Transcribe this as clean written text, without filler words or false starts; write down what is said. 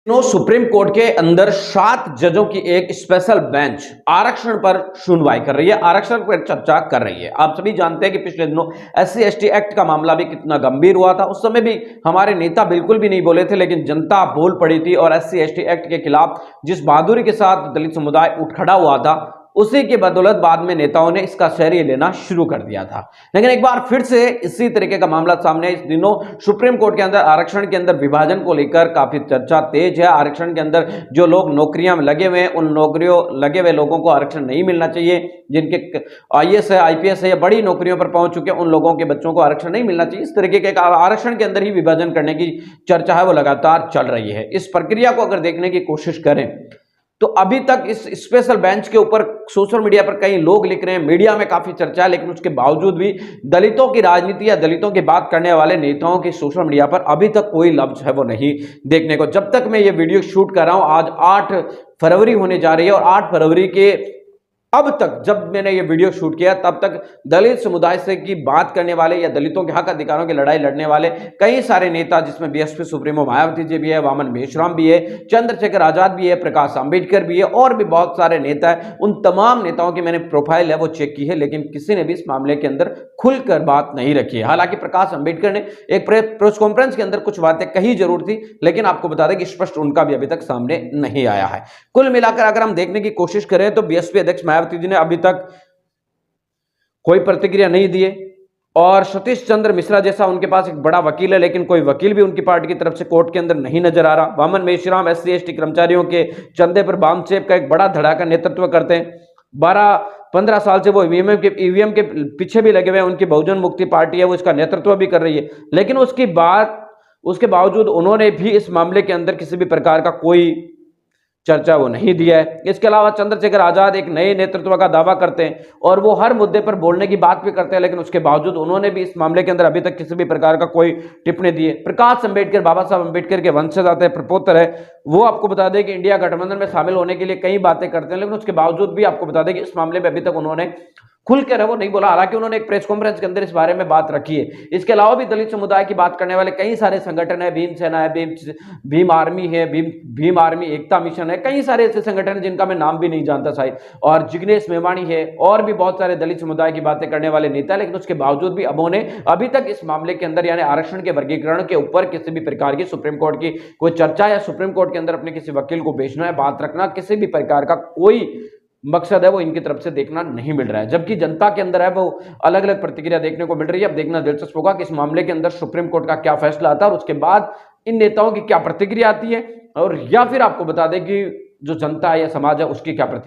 Supreme court के अंदर 7 जजों की एक स्पेशल बेंच आरक्षण पर सुनवाई कर रही है, आरक्षण पर चर्चा कर रही है। आप सभी जानते हैं कि पिछले दिनों एससी एसटी एक्ट का मामला भी कितना गंभीर हुआ था। उस समय भी हमारे नेता बिल्कुल भी नहीं बोले थे, लेकिन जनता बोल पड़ी थी और एससी एसटी एक्ट के खिलाफ जिस बहादुरी के साथ दलित समुदाय उठ खड़ा हुआ था, उसी के बदौलत बाद में नेताओं ने इसका श्रेय लेना शुरू कर दिया था। लेकिन एक बार फिर से इसी तरीके का मामला सामने इस दिनों सुप्रीम कोर्ट के अंदर आरक्षण के अंदर विभाजन को लेकर काफी चर्चा तेज है। आरक्षण के अंदर जो लोग नौकरियां में लगे हुए हैं, उन नौकरियों लगे हुए लोगों को आरक्षण नहीं मिलना चाहिए। जिनके आईएएस है, आईपीएस है या बड़ी नौकरियों पर पहुंच चुके हैं, उन लोगों के बच्चों को आरक्षण नहीं मिलना चाहिए। इस तरीके के आरक्षण के अंदर ही विभाजन करने की चर्चा है वो लगातार चल रही है। इस प्रक्रिया को अगर देखने की कोशिश करें तो अभी तक इस स्पेशल बेंच के ऊपर सोशल मीडिया पर कई लोग लिख रहे हैं, मीडिया में काफी चर्चा है, लेकिन उसके बावजूद भी दलितों की राजनीति या दलितों की बात करने वाले नेताओं की सोशल मीडिया पर अभी तक कोई लफ्ज है वो नहीं देखने को। जब तक मैं ये वीडियो शूट कर रहा हूं, आज 8 फरवरी होने जा रही है और 8 फरवरी के अब तक जब मैंने ये वीडियो शूट किया तब तक दलित समुदाय से की बात करने वाले या दलितों के हक अधिकारों की लड़ाई लड़ने वाले कई सारे नेता, जिसमें बीएसपी सुप्रीमो मायावती जी भी है, वामन मेश्राम भी है, चंद्रशेखर आजाद भी है, प्रकाश अंबेडकर भी है और भी बहुत सारे नेता है। उन तमाम नेताओं की मैंने प्रोफाइल है वो चेक की है, लेकिन किसी ने भी इस मामले के अंदर खुलकर बात नहीं रखी है। हालांकि प्रकाश अंबेडकर ने एक प्रेस कॉन्फ्रेंस के अंदर कुछ बातें कही जरूर थी, लेकिन आपको बता दें कि स्पष्ट उनका भी अभी तक सामने नहीं आया है। कुल मिलाकर अगर हम देखने की कोशिश करें तो बीएसपी अध्यक्ष मायावती जी ने अभी तक कोई प्रतिक्रिया नहीं दी है और सतीश चंद्र मिश्रा जैसा उनके पास एक बड़ा वकील है, लेकिन कोई वकील भी उनकी पार्टी की तरफ से कोर्ट के अंदर नहीं नजर आ रहा। वामन मेश्राम एससी एसटी कर्मचारियों के चंदे पर बाम चेप का एक बड़ा धड़ाका नेतृत्व करते हैं। 12-15 साल से वो ईवीएम के पीछे भी लगे हुए हैं। उनकी बहुजन मुक्ति पार्टी है वो इसका नेतृत्व भी कर रही है, लेकिन उसके बावजूद उन्होंने भी इस मामले के अंदर किसी भी प्रकार का कोई चर्चा वो नहीं दिया है। इसके अलावा चंद्रशेखर आजाद एक नए नेतृत्व का दावा करते हैं और वो हर मुद्दे पर बोलने की बात भी करते हैं, लेकिन उसके बावजूद उन्होंने भी इस मामले के अंदर अभी तक किसी भी प्रकार का कोई टिप्पणी दी है। प्रकाश अंबेडकर बाबा साहब अंबेडकर के वंशज आते हैं, प्रपोत्र है, वो आपको बता दें कि इंडिया गठबंधन में शामिल होने के लिए कई बातें करते हैं, लेकिन उसके बावजूद भी आपको बता दें कि इस मामले में अभी तक उन्होंने खुलकर है वो नहीं बोला। हालांकि उन्होंने एक प्रेस कॉन्फ्रेंस के अंदर इस बारे में बात रखी है। इसके अलावा भी दलित समुदाय की बात करने वाले कई सारे संगठन है, भीम सेना है, भीम आर्मी है, भीम आर्मी एकता मिशन है, कई सारे ऐसे संगठन हैं जिनका मैं नाम भी नहीं जानता शायद, और जिग्नेश मेवाणी है और भी बहुत सारे दलित समुदाय की बातें करने वाले नेता। लेकिन उसके बावजूद भी अब उन्हें अभी तक इस मामले के अंदर यानी आरक्षण के वर्गीकरण के ऊपर किसी भी प्रकार की सुप्रीम कोर्ट की कोई चर्चा या सुप्रीम कोर्ट के अंदर अपने किसी वकील को भेजना है, बात रखना, किसी भी प्रकार का कोई मकसद है वो इनकी तरफ से देखना नहीं मिल रहा है। जबकि जनता के अंदर है वो अलग अलग प्रतिक्रिया देखने को मिल रही है। अब देखना दिलचस्प होगा कि इस मामले के अंदर सुप्रीम कोर्ट का क्या फैसला आता है और उसके बाद इन नेताओं की क्या प्रतिक्रिया आती है, और या फिर आपको बता दें कि जो जनता है या समाज है उसकी क्या प्रतिक्रिया